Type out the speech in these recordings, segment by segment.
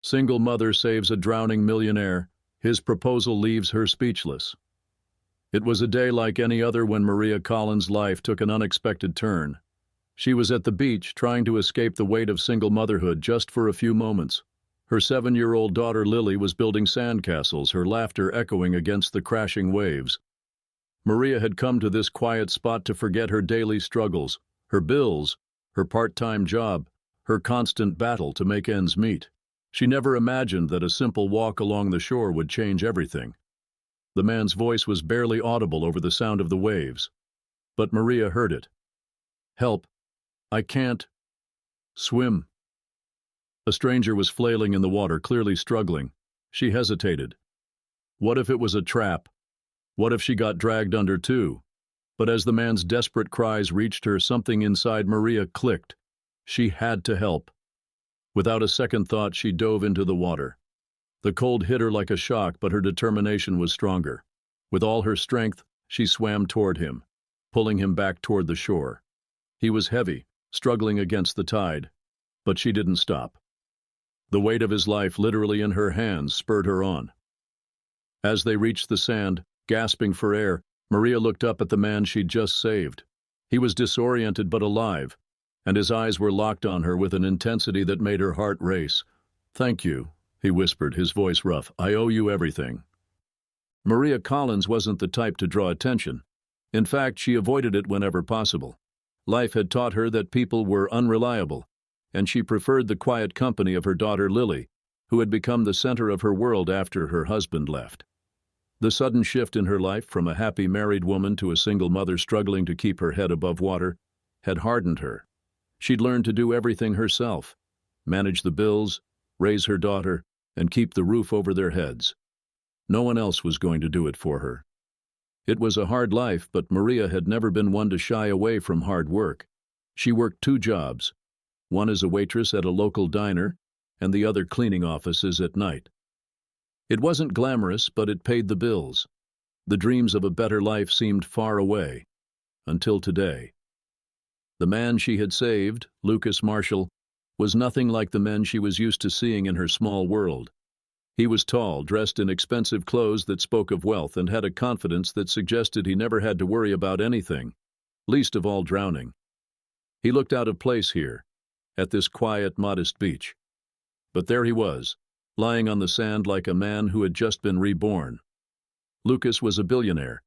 Single mother saves a drowning millionaire. His proposal leaves her speechless. It was a day like any other when Maria Collins' life took an unexpected turn. She was at the beach trying to escape the weight of single motherhood just for a few moments. Her 7-year-old daughter Lily was building sandcastles, her laughter echoing against the crashing waves. Maria had come to this quiet spot to forget her daily struggles, her bills, her part-time job, her constant battle to make ends meet. She never imagined that a simple walk along the shore would change everything. The man's voice was barely audible over the sound of the waves. But Maria heard it. "Help. I can't swim." A stranger was flailing in the water, clearly struggling. She hesitated. What if it was a trap? What if she got dragged under too? But as the man's desperate cries reached her, something inside Maria clicked. She had to help. Without a second thought, she dove into the water. The cold hit her like a shock, but her determination was stronger. With all her strength, she swam toward him, pulling him back toward the shore. He was heavy, struggling against the tide, but she didn't stop. The weight of his life, literally in her hands, spurred her on. As they reached the sand, gasping for air, Maria looked up at the man she'd just saved. He was disoriented but alive, and his eyes were locked on her with an intensity that made her heart race. "Thank you," he whispered, his voice rough. "I owe you everything." Maria Collins wasn't the type to draw attention. In fact, she avoided it whenever possible. Life had taught her that people were unreliable, and she preferred the quiet company of her daughter Lily, who had become the center of her world after her husband left. The sudden shift in her life from a happy married woman to a single mother struggling to keep her head above water had hardened her. She'd learned to do everything herself, manage the bills, raise her daughter, and keep the roof over their heads. No one else was going to do it for her. It was a hard life, but Maria had never been one to shy away from hard work. She worked 2 jobs, one as a waitress at a local diner, and the other cleaning offices at night. It wasn't glamorous, but it paid the bills. The dreams of a better life seemed far away, until today. The man she had saved, Lucas Marshall, was nothing like the men she was used to seeing in her small world. He was tall, dressed in expensive clothes that spoke of wealth, and had a confidence that suggested he never had to worry about anything, least of all drowning. He looked out of place here, at this quiet, modest beach. But there he was, lying on the sand like a man who had just been reborn. Lucas was a billionaire,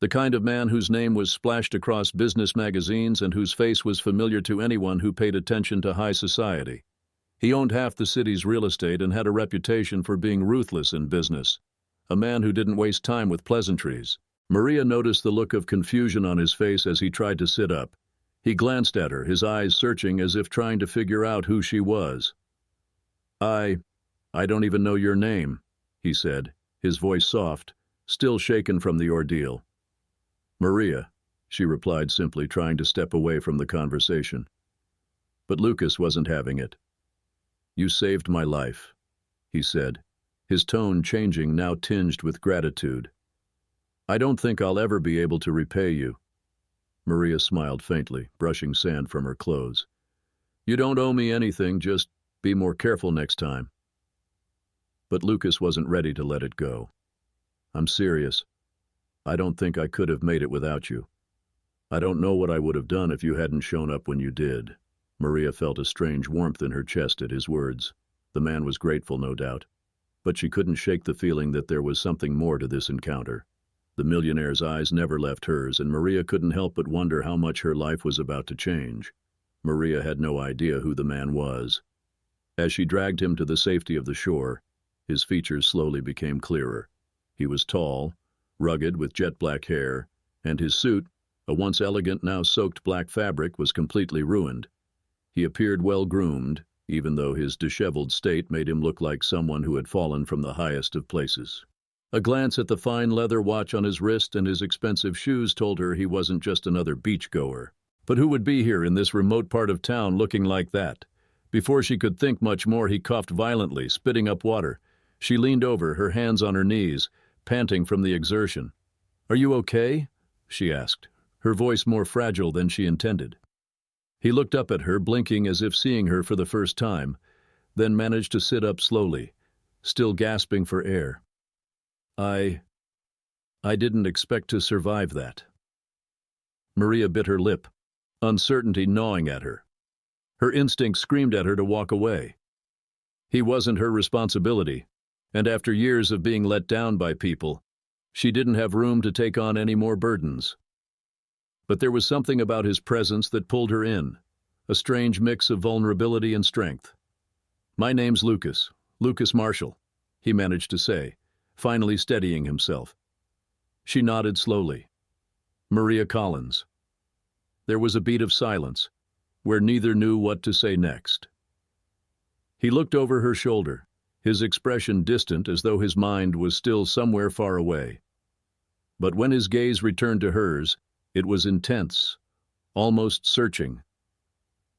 the kind of man whose name was splashed across business magazines and whose face was familiar to anyone who paid attention to high society. He owned half the city's real estate and had a reputation for being ruthless in business, a man who didn't waste time with pleasantries. Maria noticed the look of confusion on his face as he tried to sit up. He glanced at her, his eyes searching as if trying to figure out who she was. I don't even know your name," he said, his voice soft, still shaken from the ordeal. "Maria," she replied simply, trying to step away from the conversation. But Lucas wasn't having it. "You saved my life," he said, his tone changing, now tinged with gratitude. "I don't think I'll ever be able to repay you." Maria smiled faintly, brushing sand from her clothes. "You don't owe me anything, just be more careful next time." But Lucas wasn't ready to let it go. "I'm serious. I don't think I could have made it without you. I don't know what I would have done if you hadn't shown up when you did." Maria felt a strange warmth in her chest at his words. The man was grateful, no doubt. But she couldn't shake the feeling that there was something more to this encounter. The millionaire's eyes never left hers, and Maria couldn't help but wonder how much her life was about to change. Maria had no idea who the man was. As she dragged him to the safety of the shore, his features slowly became clearer. He was tall, rugged, with jet-black hair, and his suit, a once elegant, now soaked black fabric, was completely ruined. He appeared well-groomed, even though his disheveled state made him look like someone who had fallen from the highest of places. A glance at the fine leather watch on his wrist and his expensive shoes told her he wasn't just another beachgoer. But who would be here in this remote part of town looking like that? Before she could think much more, he coughed violently, spitting up water. She leaned over, her hands on her knees, panting from the exertion. "Are you okay?" she asked, her voice more fragile than she intended. He looked up at her, blinking as if seeing her for the first time. then managed to sit up slowly, still gasping for air. I didn't expect to survive that. Maria bit her lip, uncertainty gnawing at her. Her instinct screamed at her to walk away. He wasn't her responsibility, and after years of being let down by people, she didn't have room to take on any more burdens. But there was something about his presence that pulled her in, a strange mix of vulnerability and strength. "My name's Lucas Marshall," he managed to say, finally steadying himself. She nodded slowly. "Maria Collins." There was a beat of silence, where neither knew what to say next. He looked over her shoulder, his expression distant as though his mind was still somewhere far away. But when his gaze returned to hers, it was intense, almost searching.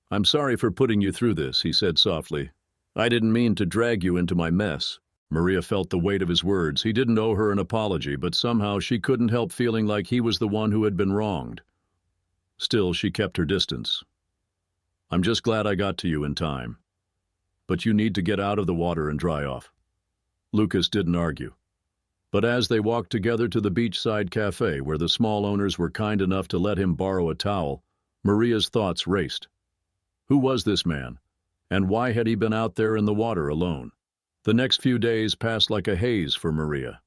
"I'm sorry for putting you through this," he said softly. "I didn't mean to drag you into my mess." Maria felt the weight of his words. He didn't owe her an apology, but somehow she couldn't help feeling like he was the one who had been wronged. Still, she kept her distance. "I'm just glad I got to you in time. But you need to get out of the water and dry off." Lucas didn't argue. But as they walked together to the beachside cafe where the small owners were kind enough to let him borrow a towel, Maria's thoughts raced. Who was this man? And why had he been out there in the water alone? The next few days passed like a haze for Maria.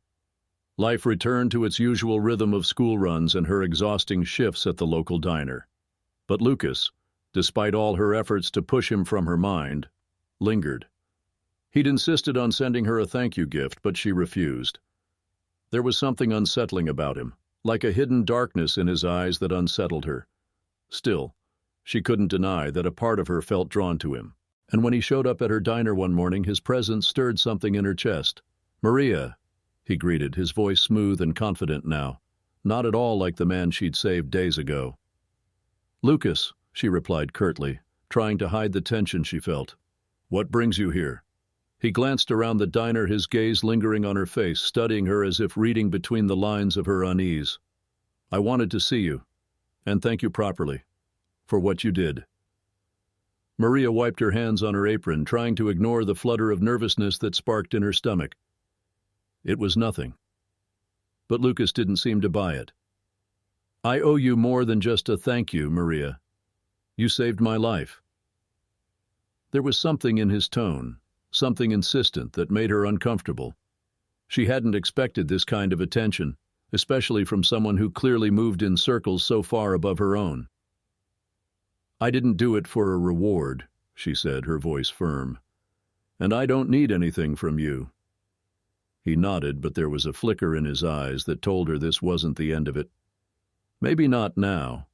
Life returned to its usual rhythm of school runs and her exhausting shifts at the local diner. But Lucas, despite all her efforts to push him from her mind, lingered. He'd insisted on sending her a thank you gift, but she refused. There was something unsettling about him, like a hidden darkness in his eyes that unsettled her. Still, she couldn't deny that a part of her felt drawn to him. And when he showed up at her diner one morning, his presence stirred something in her chest. "Maria," he greeted, his voice smooth and confident now, not at all like the man she'd saved days ago. "Lucas," she replied curtly, trying to hide the tension she felt. "What brings you here?" He glanced around the diner, his gaze lingering on her face, studying her as if reading between the lines of her unease. "I wanted to see you, and thank you properly, for what you did." Maria wiped her hands on her apron, trying to ignore the flutter of nervousness that sparked in her stomach. It was nothing. But Lucas didn't seem to buy it. "I owe you more than just a thank you, Maria. You saved my life." There was something in his tone, something insistent that made her uncomfortable. She hadn't expected this kind of attention, especially from someone who clearly moved in circles so far above her own. "I didn't do it for a reward," she said, her voice firm. "And I don't need anything from you." He nodded, but there was a flicker in his eyes that told her this wasn't the end of it. "Maybe not now,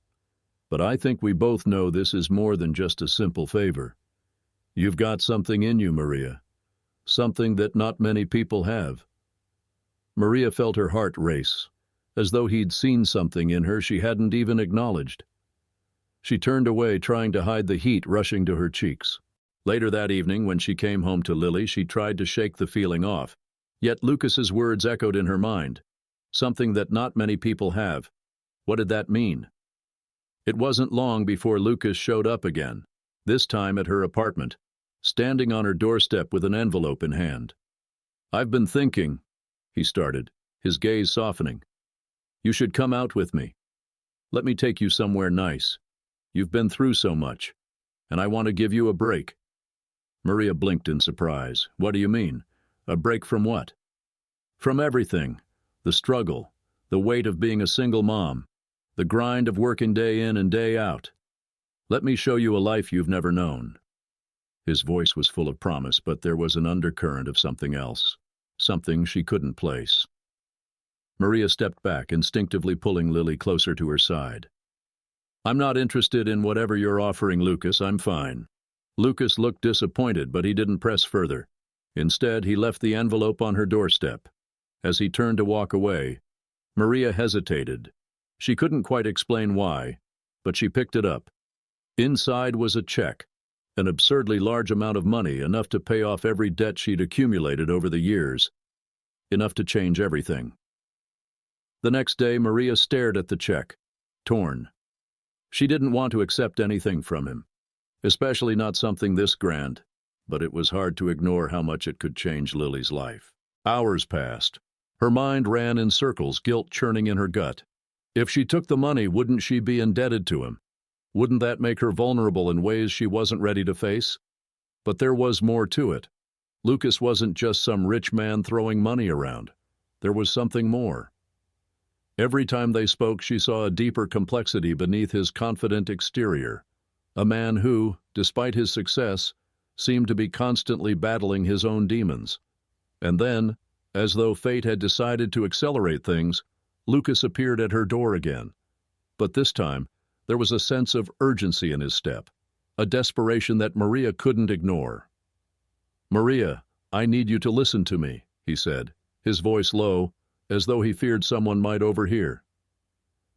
but I think we both know this is more than just a simple favor. You've got something in you, Maria, something that not many people have." Maria felt her heart race, as though he'd seen something in her she hadn't even acknowledged. She turned away, trying to hide the heat rushing to her cheeks. Later that evening, when she came home to Lily, she tried to shake the feeling off. Yet Lucas's words echoed in her mind. Something that not many people have. What did that mean? It wasn't long before Lucas showed up again, this time at her apartment, standing on her doorstep with an envelope in hand. "I've been thinking," he started, his gaze softening. "You should come out with me. Let me take you somewhere nice. You've been through so much, and I want to give you a break." Maria blinked in surprise. "What do you mean? A break from what?" "From everything. The struggle, the weight of being a single mom, the grind of working day in and day out. Let me show you a life you've never known." His voice was full of promise, but there was an undercurrent of something else, something she couldn't place. Maria stepped back, instinctively pulling Lily closer to her side. "I'm not interested in whatever you're offering, Lucas. I'm fine." Lucas looked disappointed, but he didn't press further. Instead, he left the envelope on her doorstep. As he turned to walk away, Maria hesitated. She couldn't quite explain why, but she picked it up. Inside was a check, an absurdly large amount of money, enough to pay off every debt she'd accumulated over the years, enough to change everything. The next day, Maria stared at the check, torn. She didn't want to accept anything from him, especially not something this grand. but it was hard to ignore how much it could change Lily's life. Hours passed. Her mind ran in circles, guilt churning in her gut. If she took the money, wouldn't she be indebted to him? Wouldn't that make her vulnerable in ways she wasn't ready to face? But there was more to it. Lucas wasn't just some rich man throwing money around. There was something more. Every time they spoke, she saw a deeper complexity beneath his confident exterior. A man who, despite his success, seemed to be constantly battling his own demons. And then, as though fate had decided to accelerate things, Lucas appeared at her door again. But this time, there was a sense of urgency in his step, a desperation that Maria couldn't ignore. "Maria, I need you to listen to me," he said, his voice low, as though he feared someone might overhear.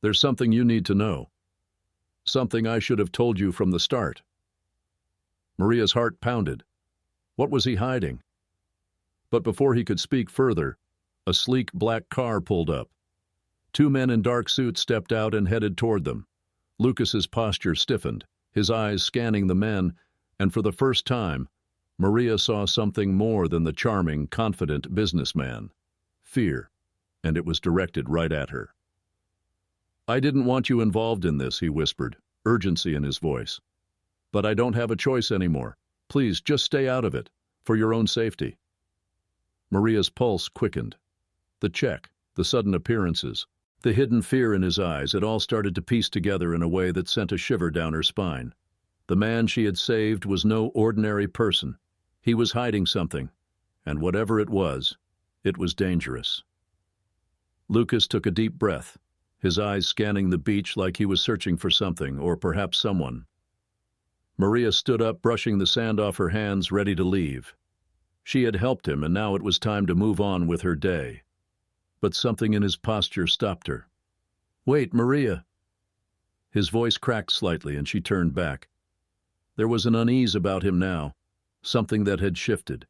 "There's something you need to know. Something I should have told you from the start." Maria's heart pounded. What was he hiding? But before he could speak further, a sleek black car pulled up. Two men in dark suits stepped out and headed toward them. Lucas's posture stiffened, his eyes scanning the men, and for the first time, Maria saw something more than the charming, confident businessman. Fear, and it was directed right at her. "I didn't want you involved in this," he whispered, urgency in his voice. "But I don't have a choice anymore. Please, just stay out of it, for your own safety." Maria's pulse quickened. The check, the sudden appearances, the hidden fear in his eyes, it all started to piece together in a way that sent a shiver down her spine. The man she had saved was no ordinary person. He was hiding something, and whatever it was dangerous. Lucas took a deep breath, his eyes scanning the beach like he was searching for something, or perhaps someone. Maria stood up, brushing the sand off her hands, ready to leave. She had helped him, and now it was time to move on with her day. But something in his posture stopped her. "Wait, Maria." His voice cracked slightly, and she turned back. There was an unease about him now, something that had shifted.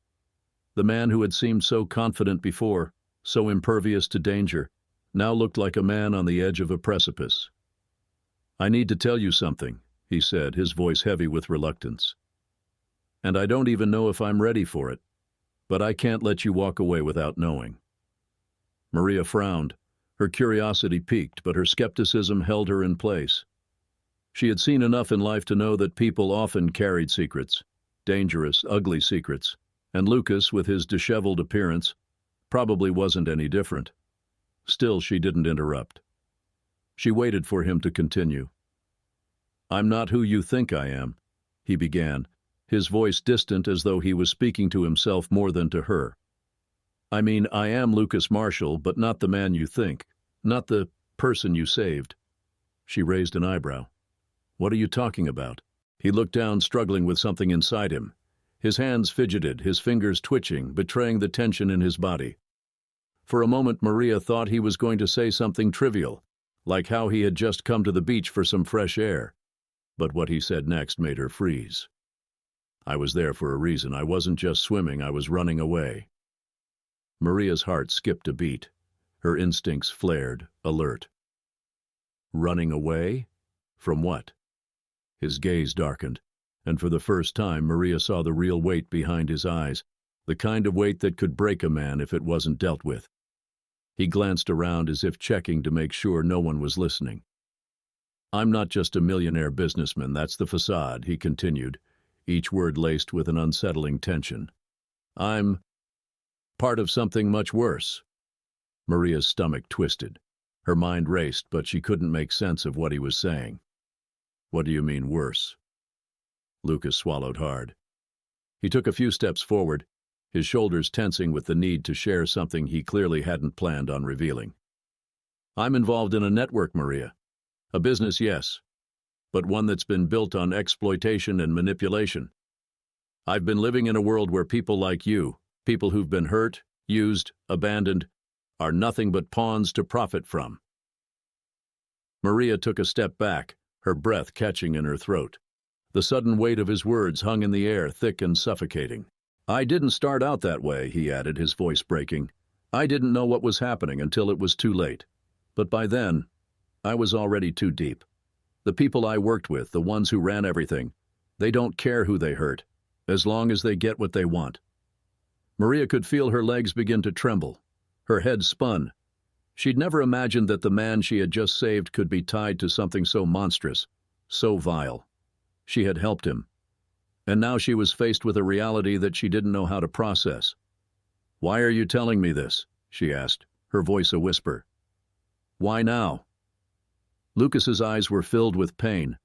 The man who had seemed so confident before, so impervious to danger, now looked like a man on the edge of a precipice. "I need to tell you something," he said, his voice heavy with reluctance. "And I don't even know if I'm ready for it, but I can't let you walk away without knowing." Maria frowned. Her curiosity piqued, but her skepticism held her in place. She had seen enough in life to know that people often carried secrets, dangerous, ugly secrets, and Lucas, with his disheveled appearance, probably wasn't any different. Still, she didn't interrupt. She waited for him to continue. "I'm not who you think I am," he began, his voice distant as though he was speaking to himself more than to her. "I mean, I am Lucas Marshall, but not the man you think, not the person you saved." She raised an eyebrow. "What are you talking about?" He looked down, struggling with something inside him. His hands fidgeted, his fingers twitching, betraying the tension in his body. For a moment, Maria thought he was going to say something trivial, like how he had just come to the beach for some fresh air. But what he said next made her freeze. "I was there for a reason. I wasn't just swimming, I was running away." Maria's heart skipped a beat. Her instincts flared, alert. Running away? From what? His gaze darkened, and for the first time Maria saw the real weight behind his eyes, the kind of weight that could break a man if it wasn't dealt with. He glanced around as if checking to make sure no one was listening. "I'm not just a millionaire businessman, that's the facade," he continued, each word laced with an unsettling tension. "I'm part of something much worse." Maria's stomach twisted. Her mind raced, but she couldn't make sense of what he was saying. "What do you mean, worse?" Lucas swallowed hard. He took a few steps forward, his shoulders tensing with the need to share something he clearly hadn't planned on revealing. "I'm involved in a network, Maria. A business, yes, but one that's been built on exploitation and manipulation. I've been living in a world where people like you, people who've been hurt, used, abandoned, are nothing but pawns to profit from." Maria took a step back, her breath catching in her throat. The sudden weight of his words hung in the air, thick and suffocating. "I didn't start out that way," he added, his voice breaking. "I didn't know what was happening until it was too late. But by then, I was already too deep. The people I worked with, the ones who ran everything, they don't care who they hurt. as long as they get what they want. Maria could feel her legs begin to tremble. Her head spun. She'd never imagined that the man she had just saved could be tied to something so monstrous, so vile. She had helped him. And now she was faced with a reality that she didn't know how to process. "Why are you telling me this?" she asked, her voice a whisper. "Why now?" Lucas's eyes were filled with pain,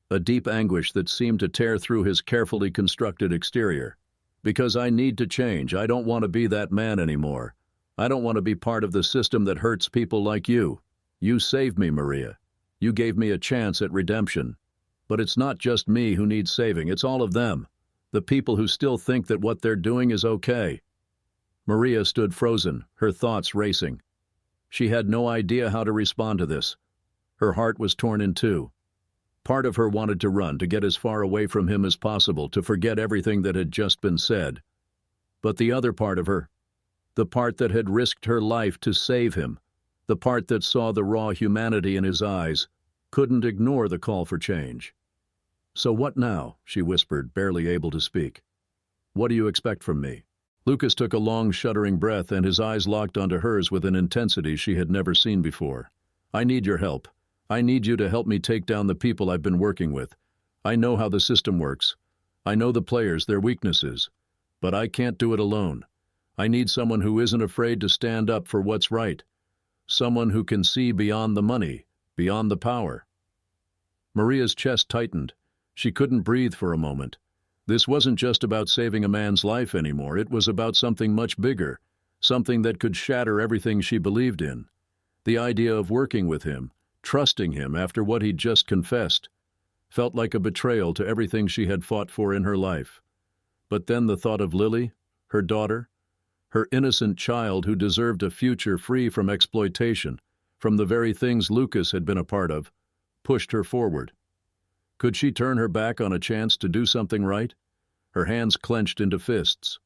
a deep anguish that seemed to tear through his carefully constructed exterior. "Because I need to change. I don't want to be that man anymore. I don't want to be part of the system that hurts people like you. You saved me, Maria. You gave me a chance at redemption. But it's not just me who needs saving, it's all of them. The people who still think that what they're doing is okay." Maria stood frozen, her thoughts racing. She had no idea how to respond to this. Her heart was torn in two. Part of her wanted to run, to get as far away from him as possible, to forget everything that had just been said. But the other part of her, the part that had risked her life to save him, the part that saw the raw humanity in his eyes, couldn't ignore the call for change. "So what now?" she whispered, barely able to speak. "What do you expect from me?" Lucas took a long, shuddering breath, and his eyes locked onto hers with an intensity she had never seen before. "I need your help. I need you to help me take down the people I've been working with. I know how the system works. I know the players, their weaknesses. But I can't do it alone. I need someone who isn't afraid to stand up for what's right. Someone who can see beyond the money, beyond the power." Maria's chest tightened. She couldn't breathe for a moment. This wasn't just about saving a man's life anymore. It was about something much bigger, something that could shatter everything she believed in. The idea of working with him, trusting him after what he'd just confessed, felt like a betrayal to everything she had fought for in her life. But then the thought of Lily, her daughter, her innocent child who deserved a future free from exploitation, from the very things Lucas had been a part of, pushed her forward. Could she turn her back on a chance to do something right? Her hands clenched into fists.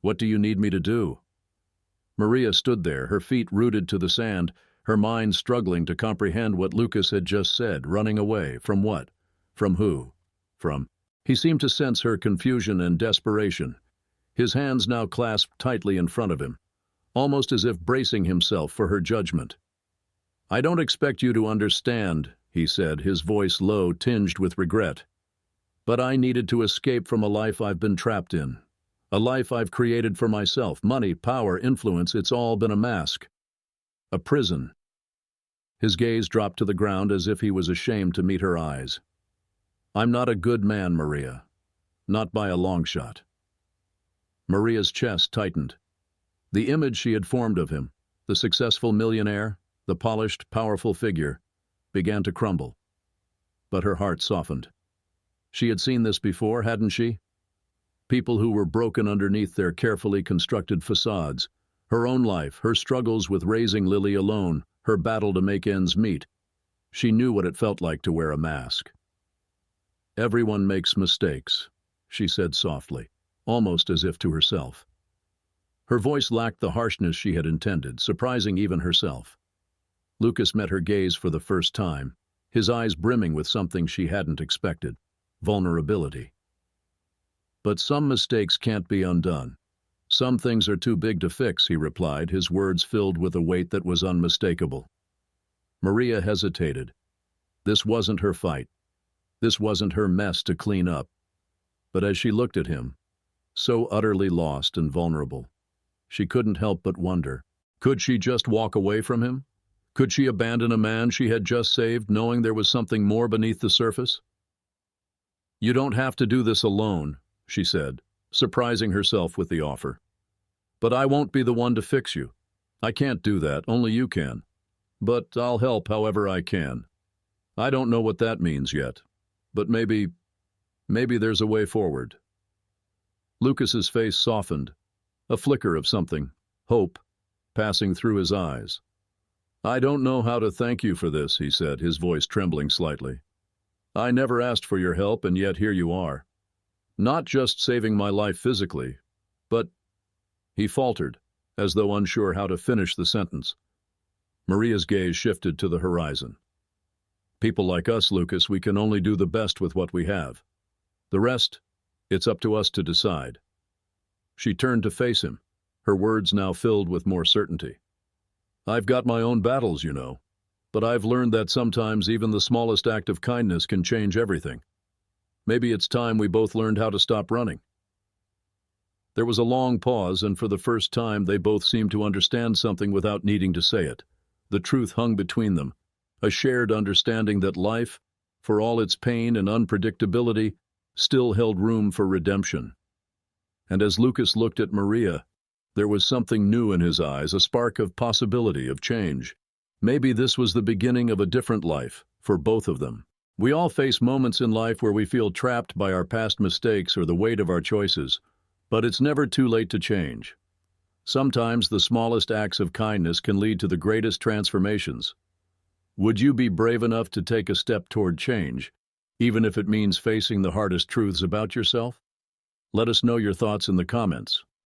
"What do you need me to do?" Maria stood there, her feet rooted to the sand, her mind struggling to comprehend what Lucas had just said. Running away. From what? From who? From... He seemed to sense her confusion and desperation. His hands now clasped tightly in front of him, almost as if bracing himself for her judgment. "I don't expect you to understand," he said, his voice low, tinged with regret. "But I needed to escape from a life I've been trapped in. A life I've created for myself. Money, power, influence, it's all been a mask. A prison." His gaze dropped to the ground as if he was ashamed to meet her eyes. "I'm not a good man, Maria. Not by a long shot." Maria's chest tightened. The image she had formed of him, the successful millionaire, the polished, powerful figure, began to crumble. But her heart softened. She had seen this before, hadn't she? People who were broken underneath their carefully constructed facades. Her own life, her struggles with raising Lily alone, her battle to make ends meet. She knew what it felt like to wear a mask. "Everyone makes mistakes," she said softly, almost as if to herself. Her voice lacked the harshness she had intended, surprising even herself. Lucas met her gaze for the first time, his eyes brimming with something she hadn't expected: vulnerability. "But some mistakes can't be undone. Some things are too big to fix," he replied, his words filled with a weight that was unmistakable. Maria hesitated. This wasn't her fight. This wasn't her mess to clean up. But as she looked at him, so utterly lost and vulnerable, she couldn't help but wonder, could she just walk away from him? Could she abandon a man she had just saved, knowing there was something more beneath the surface? "You don't have to do this alone," she said, surprising herself with the offer. "But I won't be the one to fix you. I can't do that, only you can. But I'll help however I can. I don't know what that means yet, but maybe there's a way forward." Lucas's face softened, a flicker of something, hope, passing through his eyes. "I don't know how to thank you for this," he said, his voice trembling slightly. "I never asked for your help, and yet here you are. Not just saving my life physically, but..." He faltered, as though unsure how to finish the sentence. Maria's gaze shifted to the horizon. "People like us, Lucas, we can only do the best with what we have. The rest, It's up to us to decide." She turned to face him, her words now filled with more certainty. "I've got my own battles, you know, but I've learned that sometimes even the smallest act of kindness can change everything. Maybe it's time we both learned how to stop running." There was a long pause, and for the first time they both seemed to understand something without needing to say it. The truth hung between them, a shared understanding that life, for all its pain and unpredictability, still held room for redemption. And as Lucas looked at Maria, there was something new in his eyes, a spark of possibility, of change. Maybe this was the beginning of a different life for both of them. We all face moments in life where we feel trapped by our past mistakes or the weight of our choices, but it's never too late to change. Sometimes the smallest acts of kindness can lead to the greatest transformations. Would you be brave enough to take a step toward change, even if it means facing the hardest truths about yourself? Let us know your thoughts in the comments.